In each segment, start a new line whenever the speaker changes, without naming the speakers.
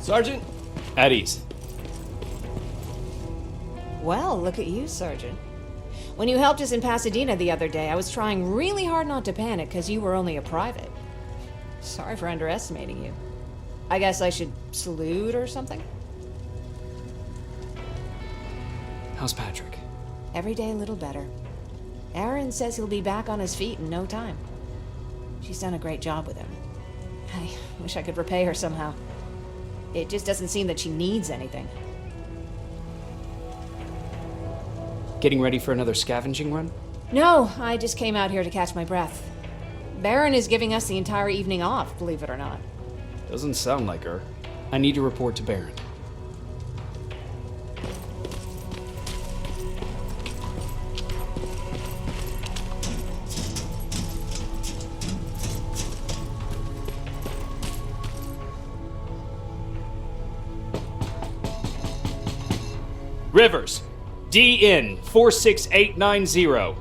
Sergeant? At ease.
Well, look at you, Sergeant. When you helped us in Pasadena the other day, I was trying really hard not to panic because you were only a private. Sorry for underestimating you. I guess I should salute or something?
How's Patrick?
Every day a little better. Aaron says he'll be back on his feet in no time. She's done a great job with him. I wish I could repay her somehow. It just doesn't seem that she needs anything.
Getting ready for another scavenging run?
No, I just came out here to catch my breath. Baron is giving us the entire evening off, believe it or not.
Doesn't sound like her. I need to report to Baron. Rivers, DN 46890.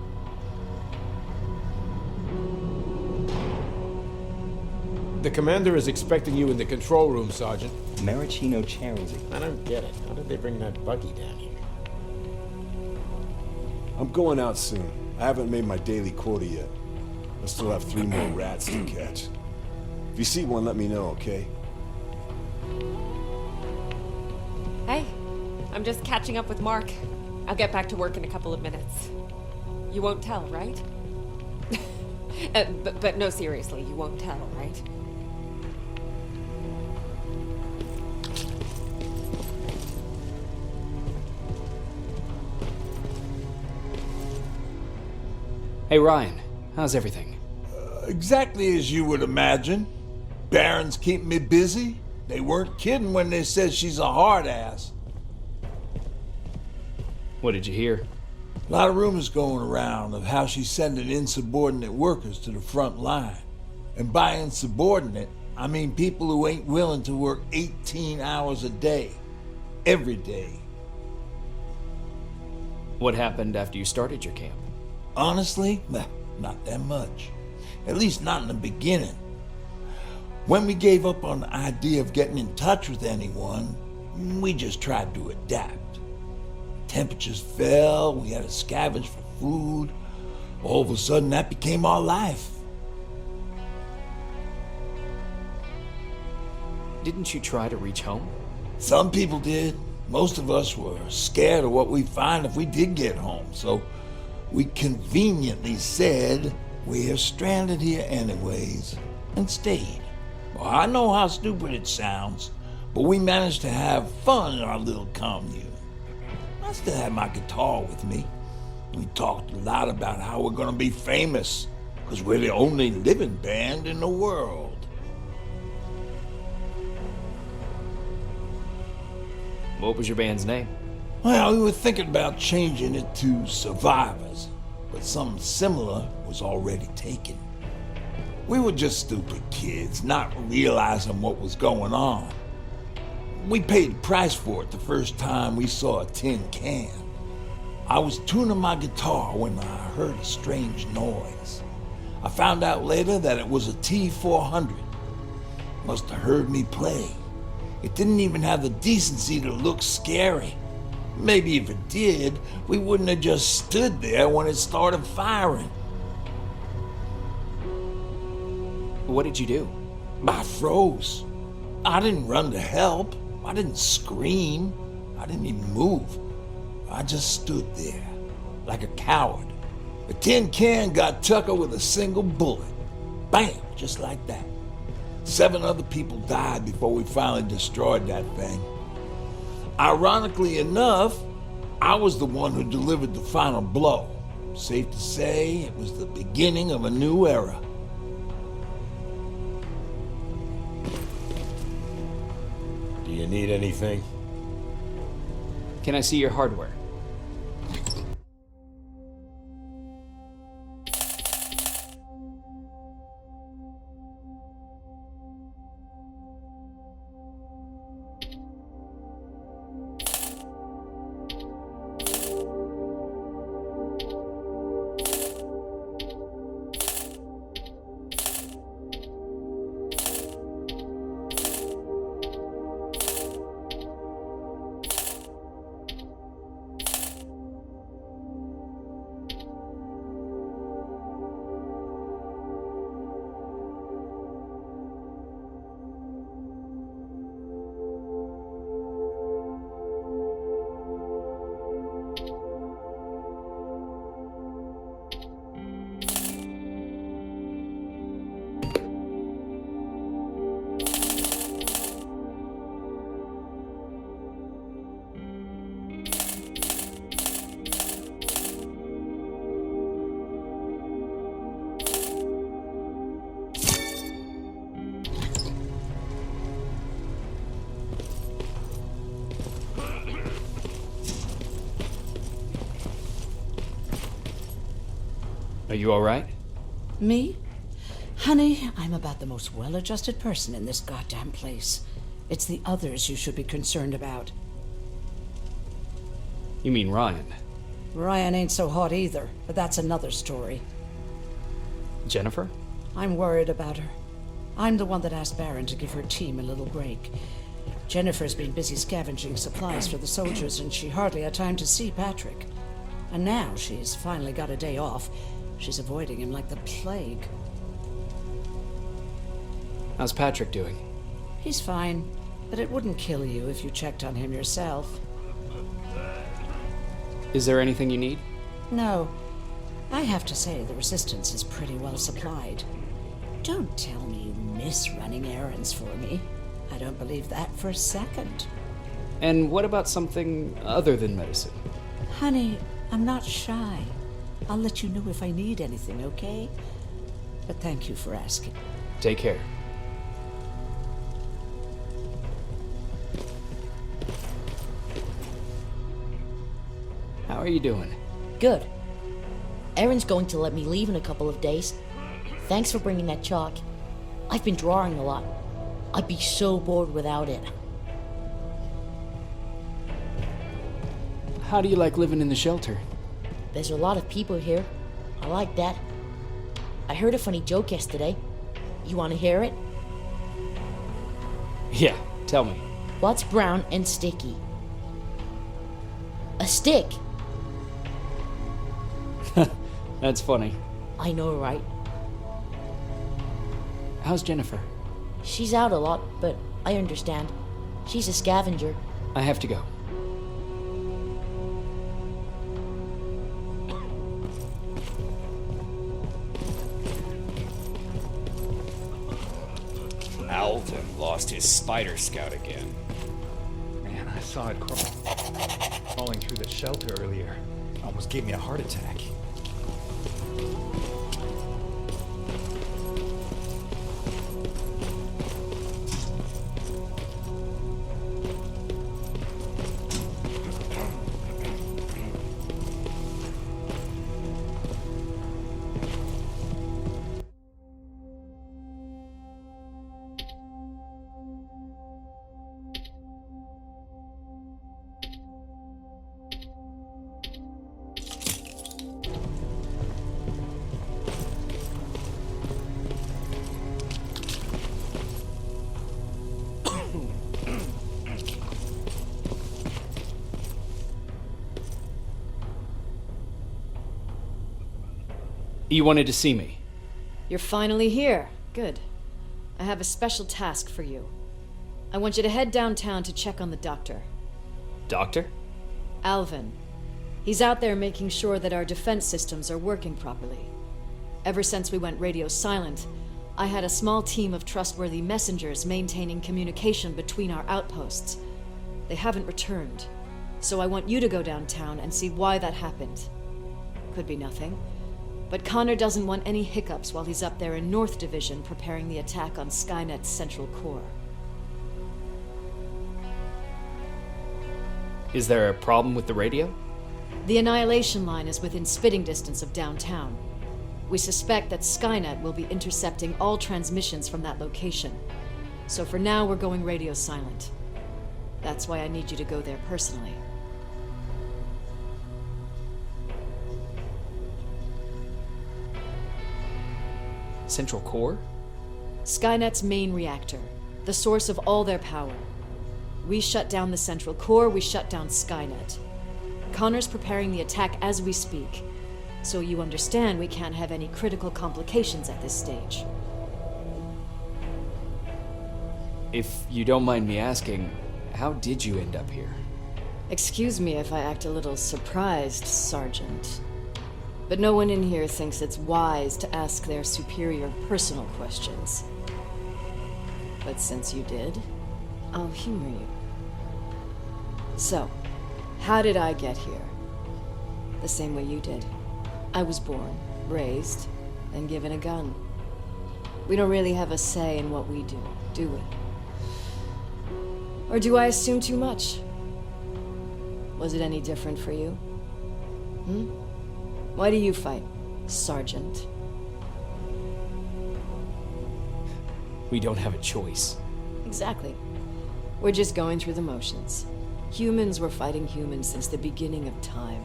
The commander is expecting you in the control room, Sergeant.
Maraschino cherries.
I don't get it. How did they bring that buggy down here?
I'm going out soon. I haven't made my daily quota yet. I still have 3 more rats to catch. If you see one, let me know, okay?
Hey, I'm just catching up with Mark. I'll get back to work in a couple of minutes. You won't tell, right? But no, seriously, you won't tell, right?
Hey Ryan, how's everything?
Exactly as you would imagine. Barons keep me busy. They weren't kidding when they said she's a hard ass.
What did you hear?
A lot of rumors going around of how she's sending insubordinate workers to the front line. And by insubordinate, I mean people who ain't willing to work 18 hours a day. Every day.
What happened after you started your camp?
Honestly, not that much. At least not in the beginning. When we gave up on the idea of getting in touch with anyone, we just tried to adapt. Temperatures fell, we had to scavenge for food. All of a sudden, that became our life.
Didn't you try to reach home?
Some people did. Most of us were scared of what we'd find if we did get home, so we conveniently said we're stranded here anyways, and stayed. Well, I know how stupid it sounds, but we managed to have fun in our little commune. I still had my guitar with me. We talked a lot about how we're gonna be famous, because we're the only living band in the world.
What was your band's name?
Well, we were thinking about changing it to Survivors, but something similar was already taken. We were just stupid kids, not realizing what was going on. We paid the price for it the first time we saw a tin can. I was tuning my guitar when I heard a strange noise. I found out later that it was a T-400. Must have heard me play. It didn't even have the decency to look scary. Maybe if it did, we wouldn't have just stood there when it started firing.
What did you do?
I froze. I didn't run to help. I didn't scream. I didn't even move. I just stood there, like a coward. The tin can got Tucker with a single bullet. Bam, just like that. 7 other people died before we finally destroyed that thing. Ironically enough, I was the one who delivered the final blow. Safe to say, it was the beginning of a new era.
Do you need anything?
Can I see your hardware? you alright?
Me? Honey, I'm about the most well-adjusted person in this goddamn place. It's the others you should be concerned about.
You mean Ryan?
Ryan ain't so hot either, but that's another story.
Jennifer?
I'm worried about her. I'm the one that asked Baron to give her team a little break. Jennifer's been busy scavenging supplies for the soldiers, and she hardly had time to see Patrick. And now she's finally got a day off. She's avoiding him like the plague.
How's Patrick doing?
He's fine, but it wouldn't kill you if you checked on him yourself.
Is there anything you need?
No. I have to say the Resistance is pretty well supplied. Don't tell me you miss running errands for me. I don't believe that for a second.
And what about something other than medicine?
Honey, I'm not shy. I'll let you know if I need anything, okay? But thank you for asking.
Take care. How are you doing?
Good. Erin's going to let me leave in a couple of days. Thanks for bringing that chalk. I've been drawing a lot. I'd be so bored without it.
How do you like living in the shelter?
There's a lot of people here. I like that. I heard a funny joke yesterday. You want to hear it?
Yeah, tell me.
What's brown and sticky? A stick.
That's funny.
I know, right?
How's Jennifer?
She's out a lot, but I understand. She's a scavenger.
I have to go.
Alvin lost his spider scout again.
Man, I saw it crawling through the shelter earlier. Almost gave me a heart attack.
You wanted to see me?
You're finally here. Good. I have a special task for you. I want you to head downtown to check on the doctor.
Doctor?
Alvin. He's out there making sure that our defense systems are working properly. Ever since we went radio silent, I had a small team of trustworthy messengers maintaining communication between our outposts. They haven't returned, so I want you to go downtown and see why that happened. Could be nothing. But Connor doesn't want any hiccups while he's up there in North Division preparing the attack on Skynet's central core.
Is there a problem with the radio?
The Annihilation line is within spitting distance of downtown. We suspect that Skynet will be intercepting all transmissions from that location. So for now, we're going radio silent. That's why I need you to go there personally.
Central core?
Skynet's main reactor, the source of all their power. We shut down the central core, we shut down Skynet. Connor's preparing the attack as we speak, so you understand we can't have any critical complications at this stage.
If you don't mind me asking, how did you end up here?
Excuse me if I act a little surprised, Sergeant. But no one in here thinks it's wise to ask their superior personal questions. But since you did, I'll humor you. So, how did I get here? The same way you did. I was born, raised, and given a gun. We don't really have a say in what we do we? Or do I assume too much? Was it any different for you? Why do you fight? Sergeant.
We don't have a choice.
Exactly. We're just going through the motions. Humans were fighting humans since the beginning of time.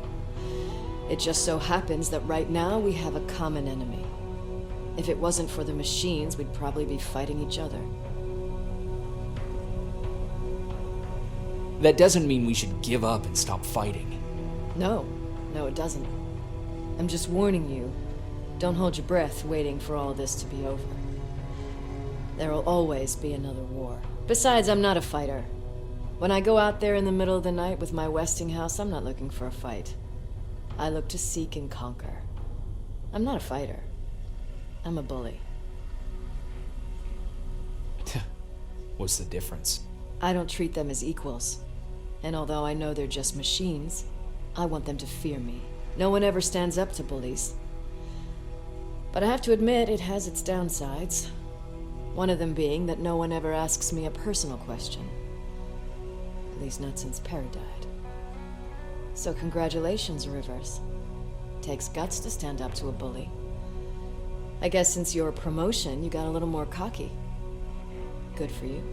It just so happens that right now we have a common enemy. If it wasn't for the machines, we'd probably be fighting each other.
That doesn't mean we should give up and stop fighting.
No, it doesn't. I'm just warning you. Don't hold your breath waiting for all this to be over. There will always be another war. Besides, I'm not a fighter. When I go out there in the middle of the night with my Westinghouse, I'm not looking for a fight. I look to seek and conquer. I'm not a fighter. I'm a bully.
What's the difference?
I don't treat them as equals. And although I know they're just machines, I want them to fear me. No one ever stands up to bullies. But I have to admit, it has its downsides. One of them being that no one ever asks me a personal question. At least not since Perry died. So congratulations, Rivers. Takes guts to stand up to a bully. I guess since your promotion, you got a little more cocky. Good for you.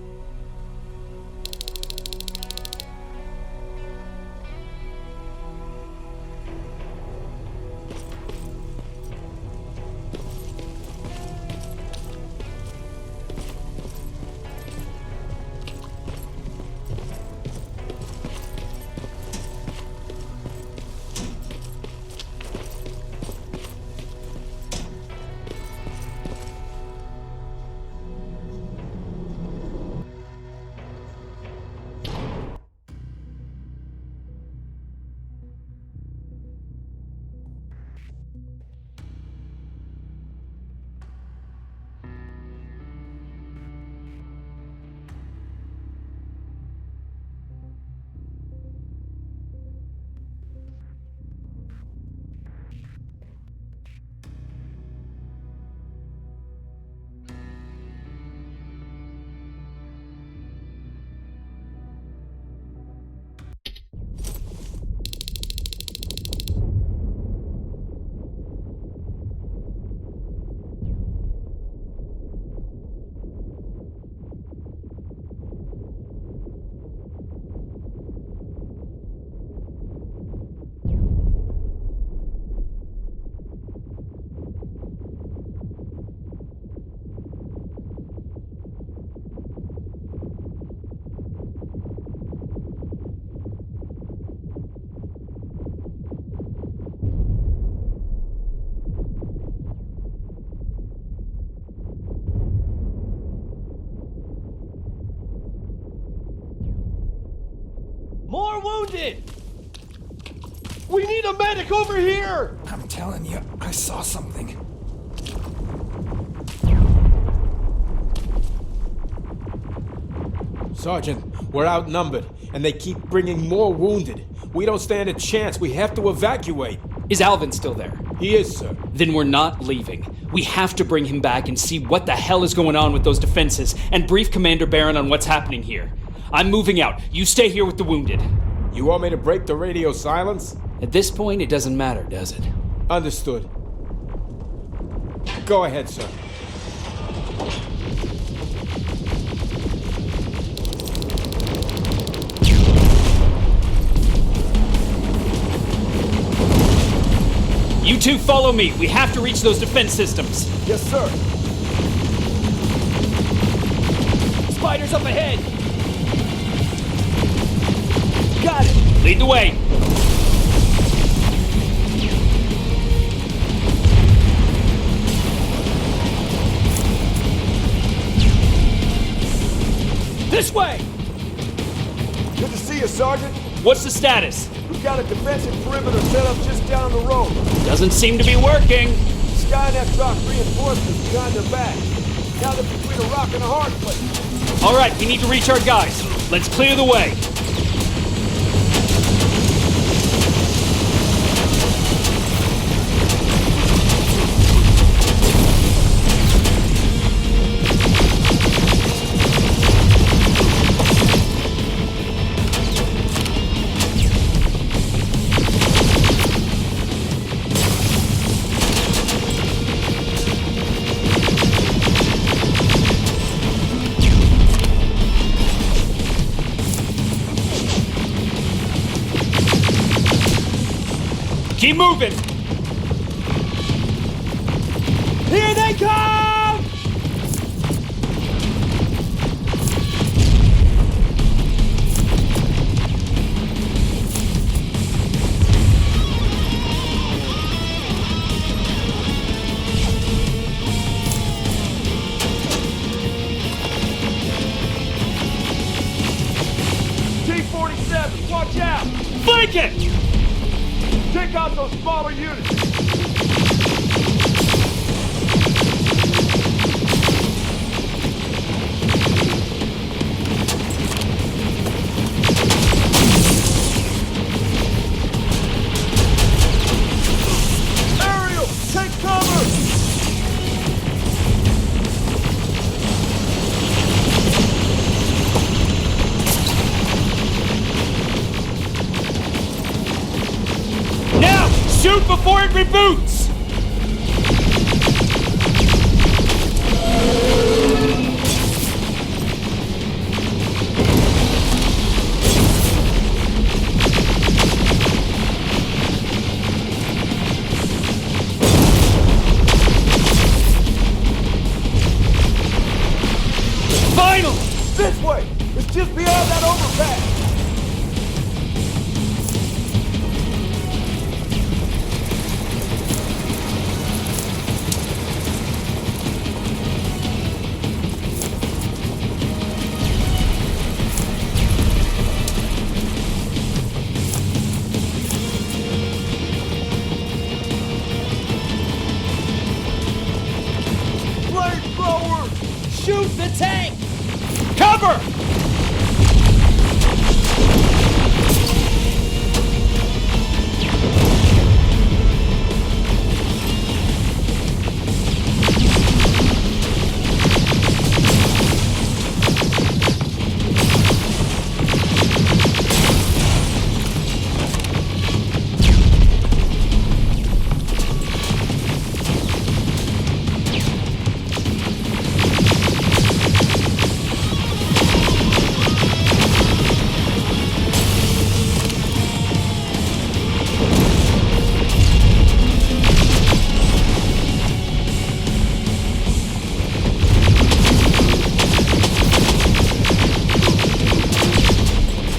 More wounded! We need a medic over here!
I'm telling you, I saw something.
Sergeant, we're outnumbered, and they keep bringing more wounded. We don't stand a chance. We have to evacuate.
Is Alvin still there?
He is, sir.
Then we're not leaving. We have to bring him back and see what the hell is going on with those defenses and brief Commander Barron on what's happening here. I'm moving out. You stay here with the wounded.
You want me to break the radio silence?
At this point, it doesn't matter, does it?
Understood. Go ahead, sir.
You two follow me. We have to reach those defense systems.
Yes, sir.
Spiders up ahead. Got it. Lead the way. This way.
Good to see you, Sergeant.
What's the status?
We've got a defensive perimeter set up just down the road.
Doesn't seem to be working.
Skynet dropped reinforcements behind their back. Now they're between a rock and a hard place.
All right, we need to reach our guys. Let's clear the way. Keep moving! Here they come!
T-47, watch out!
Flank it!
Take out those smaller units! Aerial, take cover!
Now! Shoot before it reboots! Finally!
This way! It's just beyond that overpass! Flamethrowers!
Shoot the tank! Cover!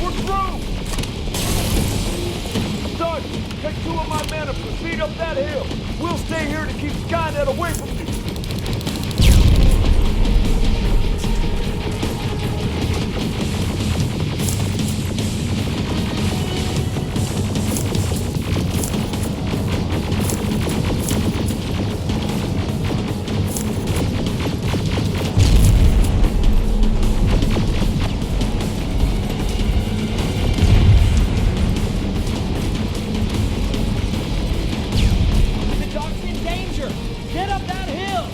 We're through! Sergeant, take 2 of my men and proceed up that hill. We'll stay here to keep Skynet away from you.
The dock's in danger! Get up that hill!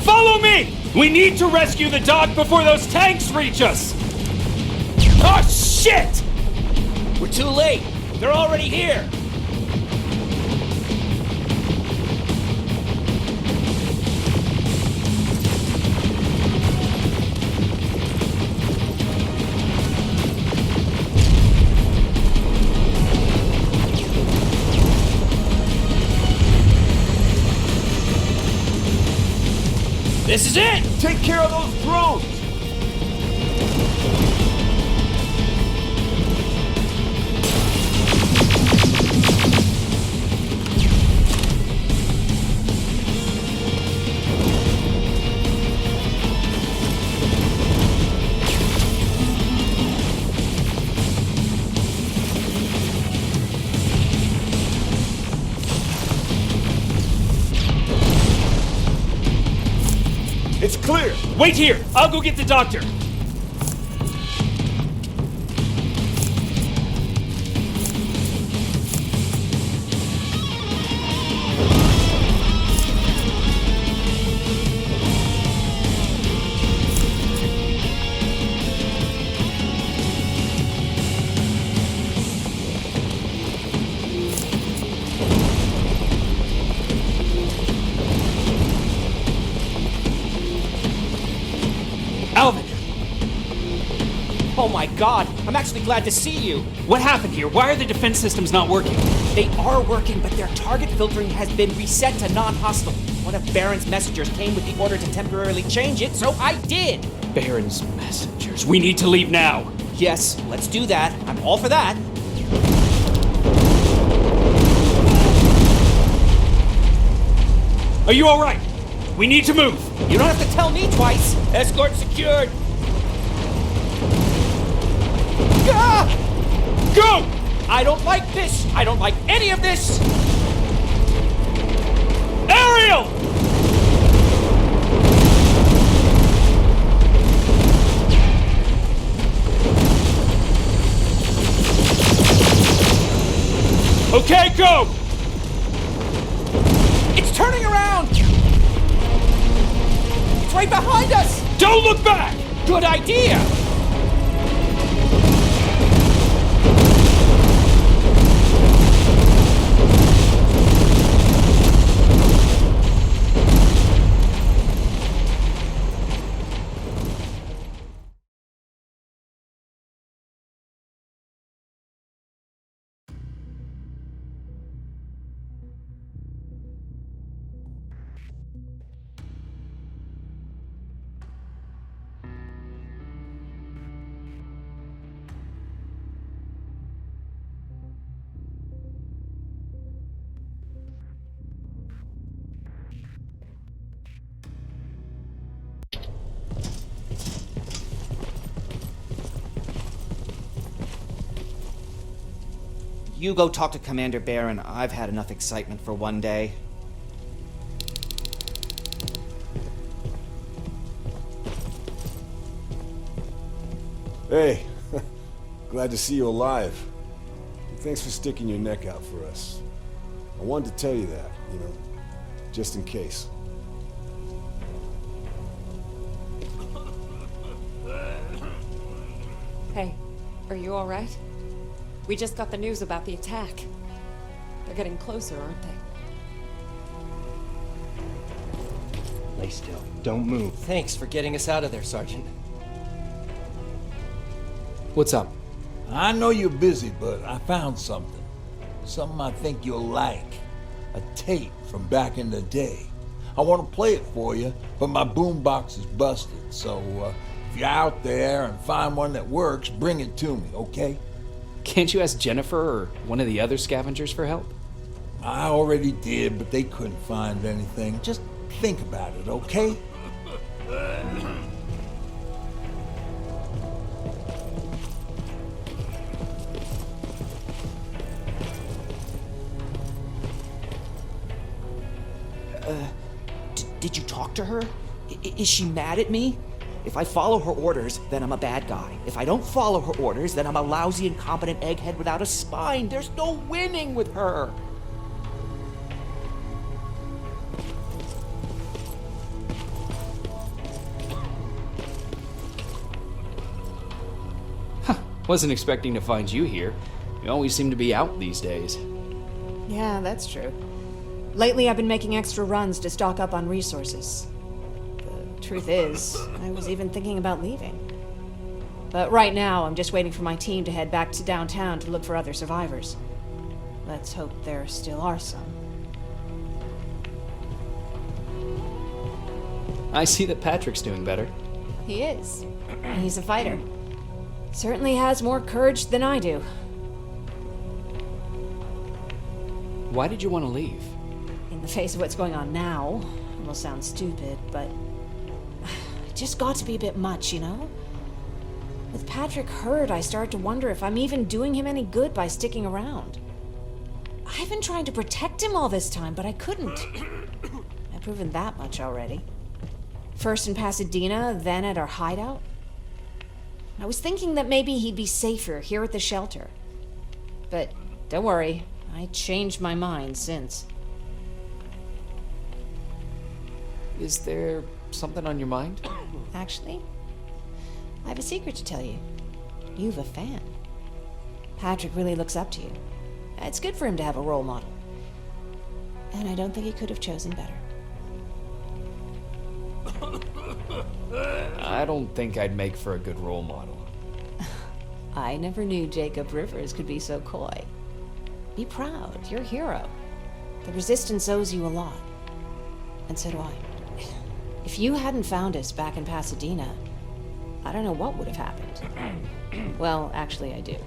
Follow me! We need to rescue the dock before those tanks reach us! Oh, shit! We're too late! They're already here! This is it!
Take care of those drones! It's clear!
Wait here! I'll go get the doctor! Alvin! Oh my god, I'm actually glad to see you. What happened here? Why are the defense systems not working?
They are working, but their target filtering has been reset to non-hostile. One of Baron's messengers came with the order to temporarily change it, so I did.
Baron's messengers. We need to leave now.
Yes, let's do that. I'm all for that.
Are you all right? We need to move.
You don't have to tell me twice.
Escort secured.
Ah!
Go!
I don't like this. I don't like any of this.
Ariel! Okay, go!
It's turning around! It's right behind us!
Don't look back!
Good idea! You go talk to Commander Baron. I've had enough excitement for one day.
Hey, glad to see you alive. And thanks for sticking your neck out for us. I wanted to tell you that, just in case.
Hey, are you all right? We just got the news about the attack. They're getting closer, aren't they?
Lay still. Don't move.
Thanks for getting us out of there, Sergeant.
What's up?
I know you're busy, but I found something. Something I think you'll like. A tape from back in the day. I want to play it for you, but my boombox is busted, so if you're out there and find one that works, bring it to me, okay?
Can't you ask Jennifer or one of the other scavengers for help?
I already did, but they couldn't find anything. Just think about it, okay?
Did you talk to her? Is she mad at me? If I follow her orders, then I'm a bad guy. If I don't follow her orders, then I'm a lousy, incompetent egghead without a spine. There's no winning with her.
Wasn't expecting to find you here. You always seem to be out these days.
Yeah, that's true. Lately, I've been making extra runs to stock up on resources. The truth is, I was even thinking about leaving. But right now, I'm just waiting for my team to head back to downtown to look for other survivors. Let's hope there still are some.
I see that Patrick's doing better.
He is. He's a fighter. Certainly has more courage than I do.
Why did you want to leave?
In the face of what's going on now, it will sound stupid, but it just got to be a bit much, With Patrick hurt, I started to wonder if I'm even doing him any good by sticking around. I've been trying to protect him all this time, but I couldn't. I've proven that much already. First in Pasadena, then at our hideout. I was thinking that maybe he'd be safer here at the shelter. But don't worry, I changed my mind since.
Is there something on your mind?
Actually, I have a secret to tell you. You've a fan. Patrick really looks up to you. It's good for him to have a role model. And I don't think he could have chosen better.
I don't think I'd make for a good role model.
I never knew Jacob Rivers could be so coy. Be proud. You're a hero. The Resistance owes you a lot. And so do I. If you hadn't found us back in Pasadena, I don't know what would have happened. Well, actually, I do.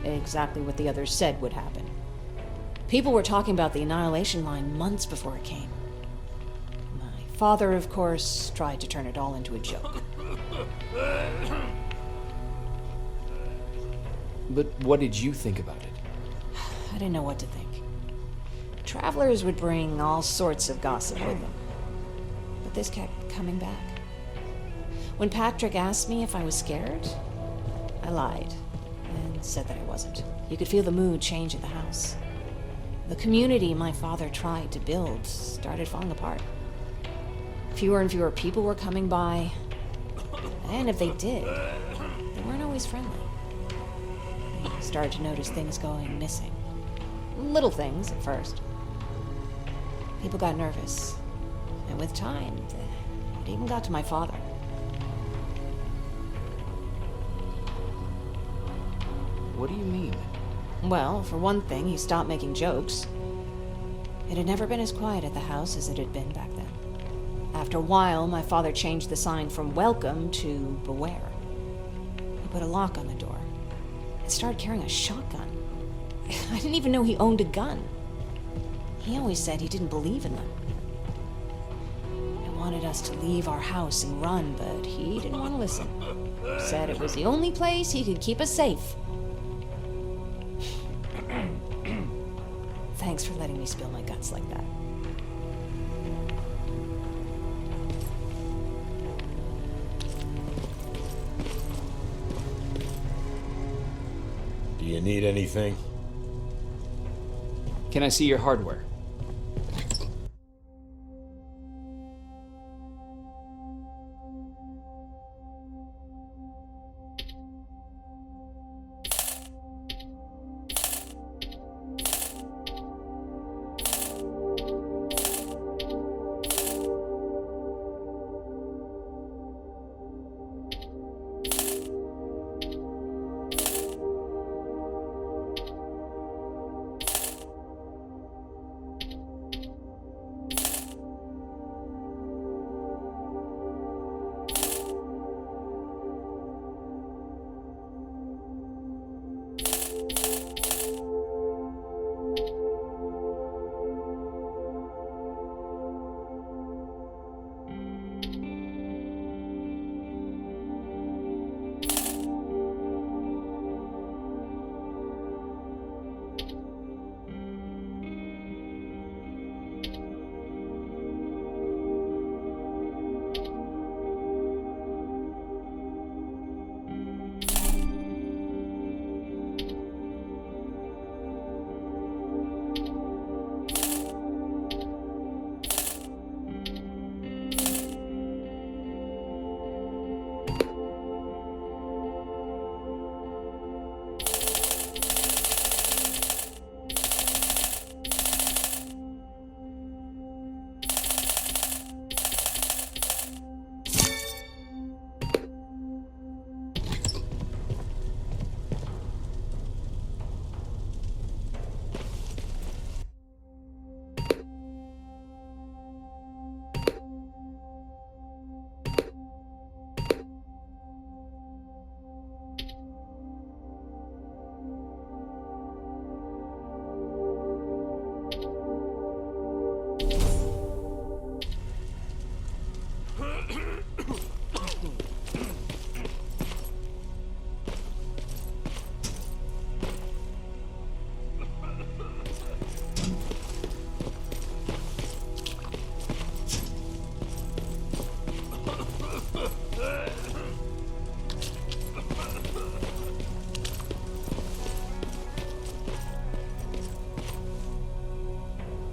Exactly what the others said would happen. People were talking about the Annihilation Line months before it came. My father, of course, tried to turn it all into a joke.
But what did you think about it?
I didn't know what to think. Travelers would bring all sorts of gossip with them. But this kept coming back. When Patrick asked me if I was scared, I lied and said that I wasn't. You could feel the mood change at the house. The community my father tried to build started falling apart. Fewer and fewer people were coming by, and if they did, they weren't always friendly. I started to notice things going missing. Little things at first. People got nervous, and with time, it even got to my father.
What do you mean?
Well, for one thing, he stopped making jokes. It had never been as quiet at the house as it had been back then. After a while, my father changed the sign from welcome to beware. He put a lock on the door and started carrying a shotgun. I didn't even know he owned a gun. He always said he didn't believe in them. He wanted us to leave our house and run, but he didn't want to listen. Said it was the only place he could keep us safe. Thanks for letting me spill my guts like that.
Do you need anything?
Can I see your hardware?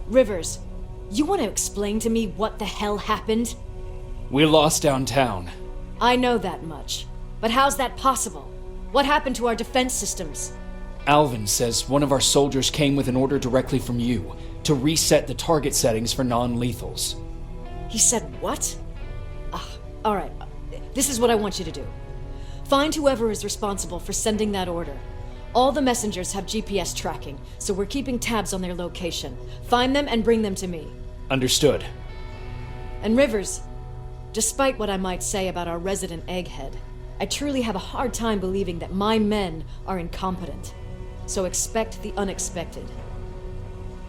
Rivers, you want to explain to me what the hell happened?
We lost downtown.
I know that much. But how's that possible? What happened to our defense systems?
Alvin says one of our soldiers came with an order directly from you to reset the target settings for non-lethals.
He said what? Alright, this is what I want you to do. Find whoever is responsible for sending that order. All the messengers have GPS tracking, so we're keeping tabs on their location. Find them and bring them to me.
Understood.
And Rivers, despite what I might say about our resident egghead, I truly have a hard time believing that my men are incompetent. So expect the unexpected.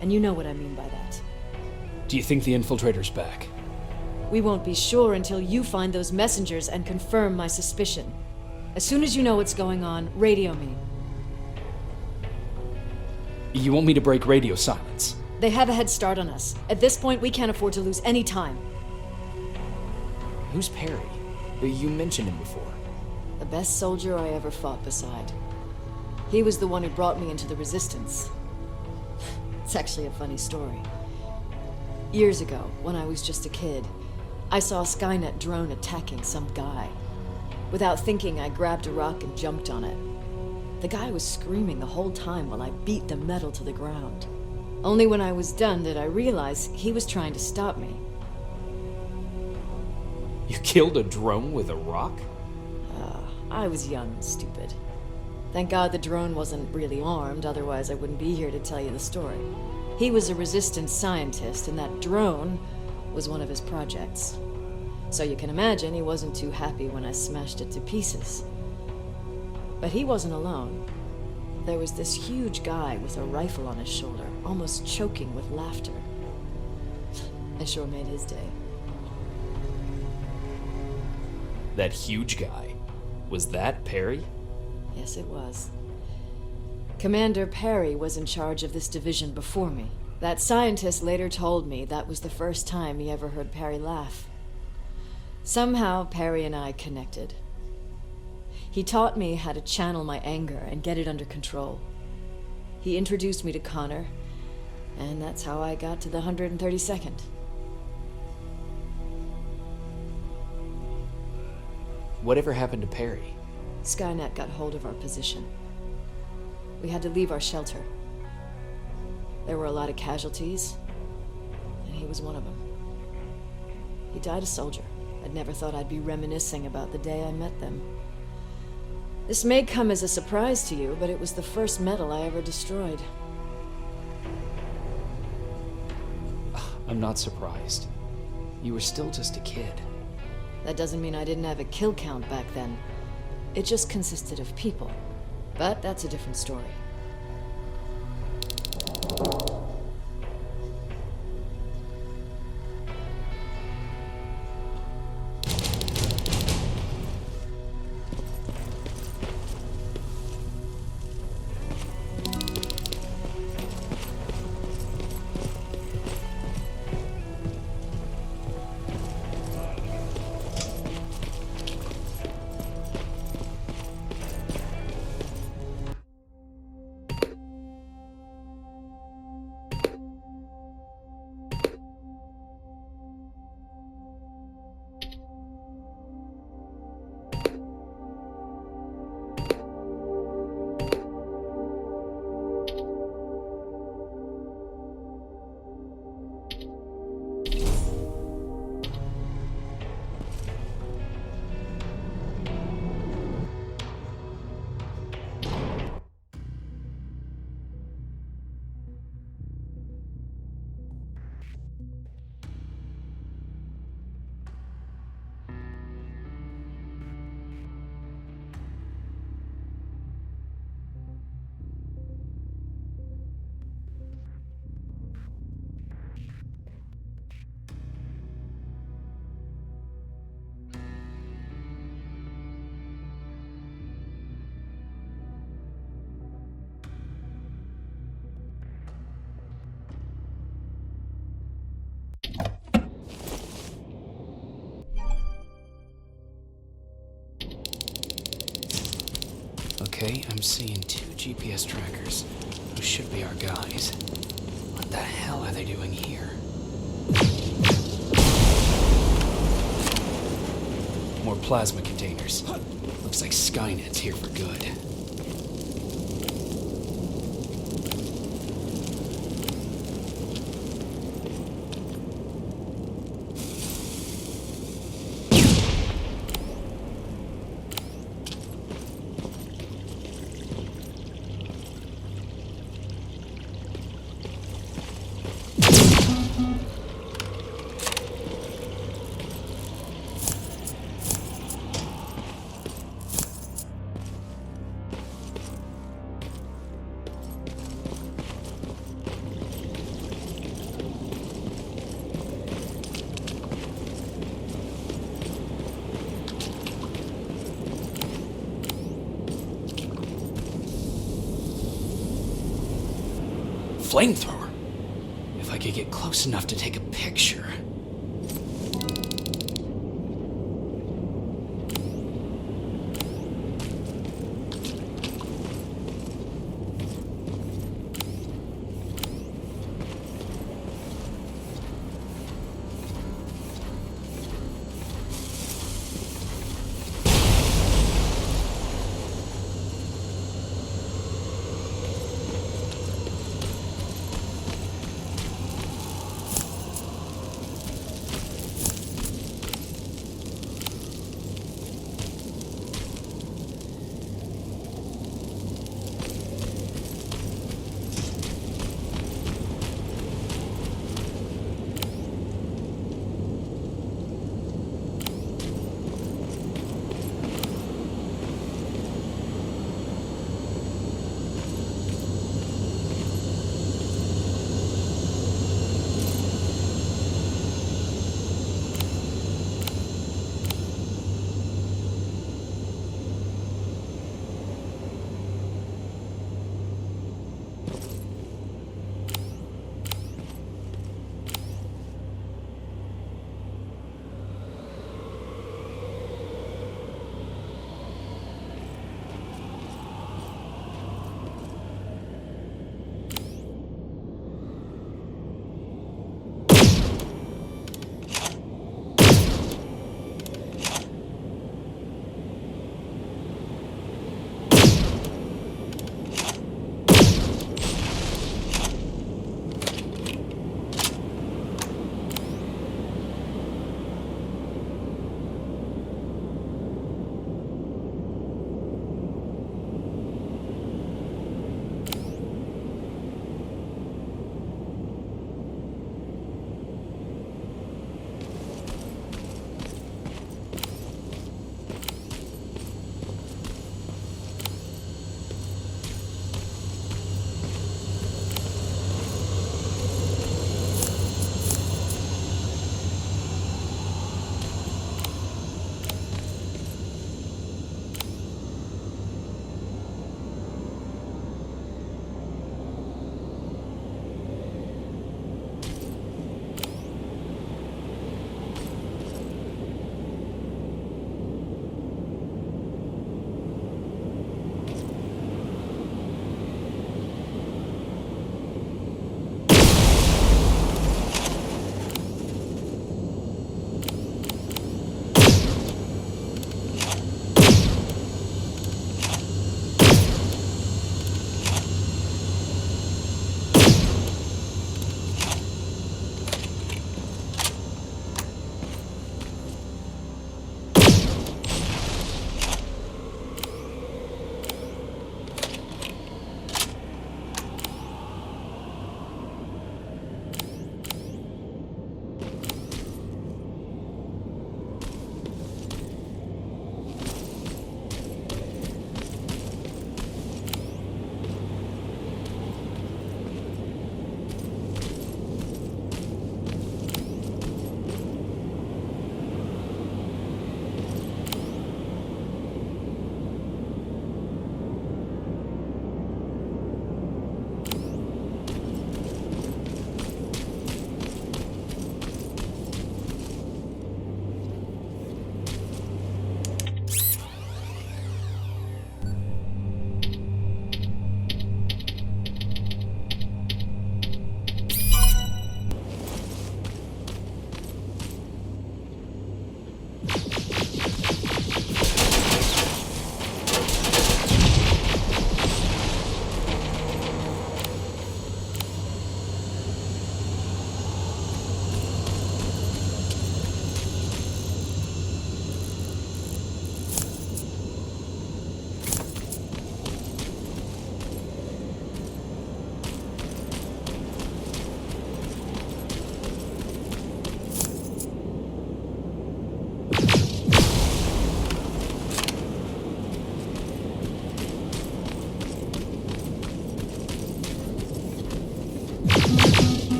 And you know what I mean by that.
Do you think the infiltrator's back?
We won't be sure until you find those messengers and confirm my suspicion. As soon as you know what's going on, radio me.
You want me to break radio silence?
They have a head start on us. At this point, we can't afford to lose any time.
Who's Perry? You mentioned him before.
The best soldier I ever fought beside. He was the one who brought me into the Resistance. It's actually a funny story. Years ago, when I was just a kid, I saw a Skynet drone attacking some guy. Without thinking, I grabbed a rock and jumped on it. The guy was screaming the whole time while I beat the metal to the ground. Only when I was done did I realize he was trying to stop me.
You killed a drone with a rock?
I was young and stupid. Thank God the drone wasn't really armed, otherwise I wouldn't be here to tell you the story. He was a Resistance scientist, and that drone was one of his projects. So you can imagine he wasn't too happy when I smashed it to pieces. But he wasn't alone. There was this huge guy with a rifle on his shoulder, almost choking with laughter. I sure made his day.
That huge guy. Was that Perry?
Yes, it was. Commander Perry was in charge of this division before me. That scientist later told me that was the first time he ever heard Perry laugh. Somehow, Perry and I connected. He taught me how to channel my anger and get it under control. He introduced me to Connor, and that's how I got to the 132nd.
Whatever happened to Perry?
Skynet got hold of our position. We had to leave our shelter. There were a lot of casualties, and he was one of them. He died a soldier. I'd never thought I'd be reminiscing about the day I met them. This may come as a surprise to you, but it was the first metal I ever destroyed.
I'm not surprised. You were still just a kid.
That doesn't mean I didn't have a kill count back then. It just consisted of people. But that's a different story.
Okay, I'm seeing 2 GPS trackers, who should be our guys. What the hell are they doing here? More plasma containers. Looks like Skynet's here for good. flamethrower. If I could get close enough to take a picture.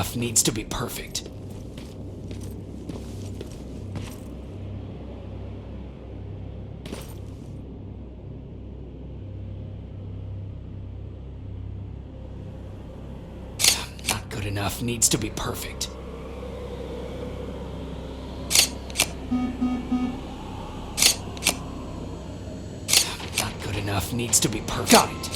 enough needs to be perfect. Not good enough needs to be perfect. Not good enough needs to be perfect. Got it.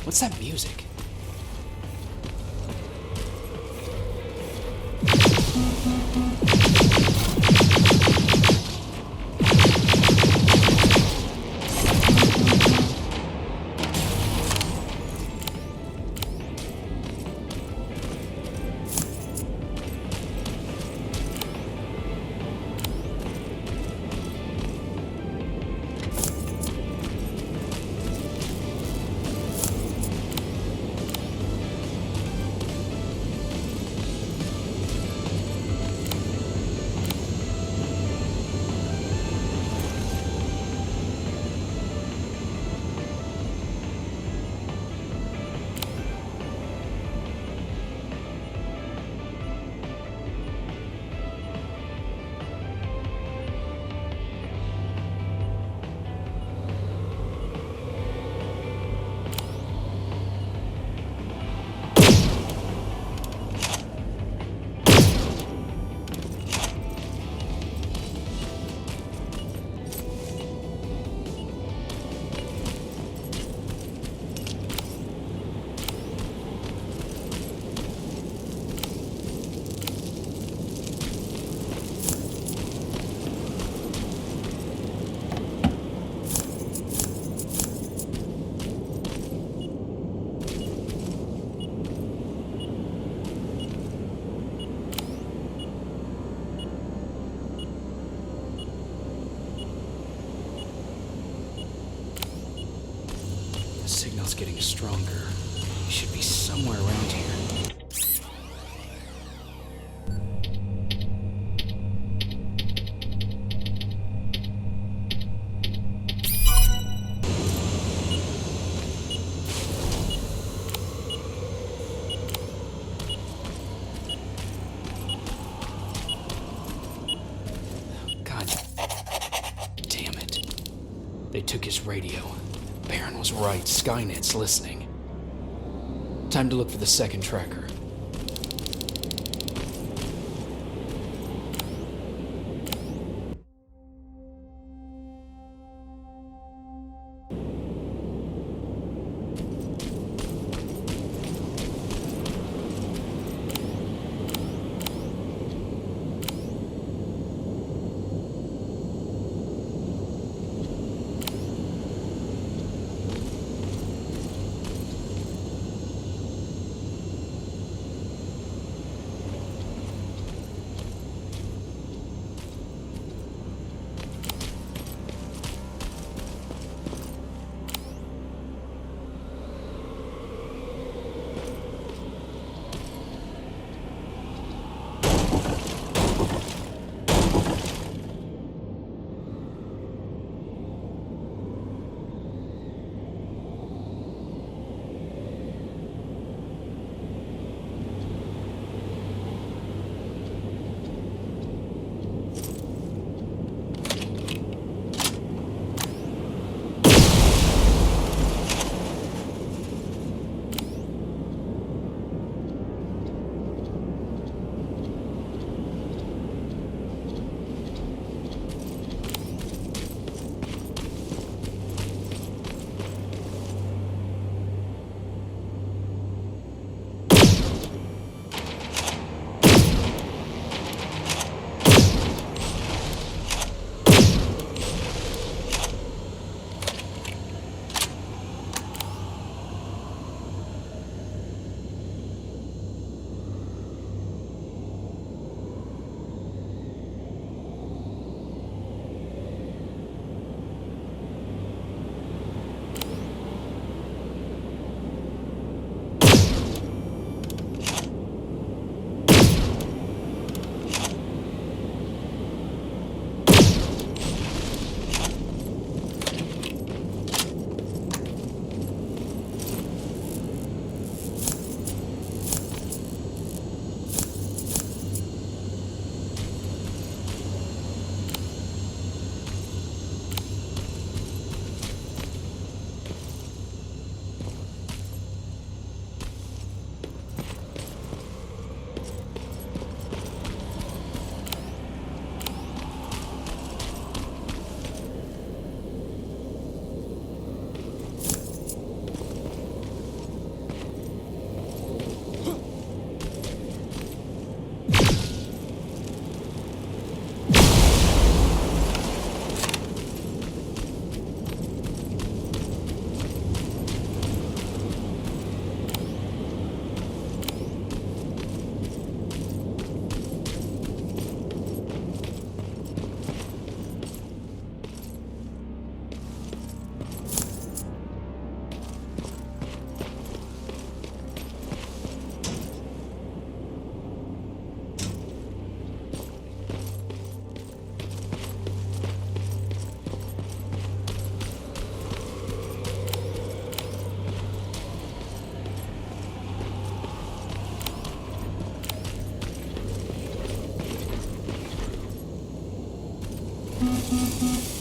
What's that music? The signal's getting stronger. He should be somewhere around here. God damn it. They took his radio. Baron was right. Skynet's listening. Time to look for the second tracker.
Ugh.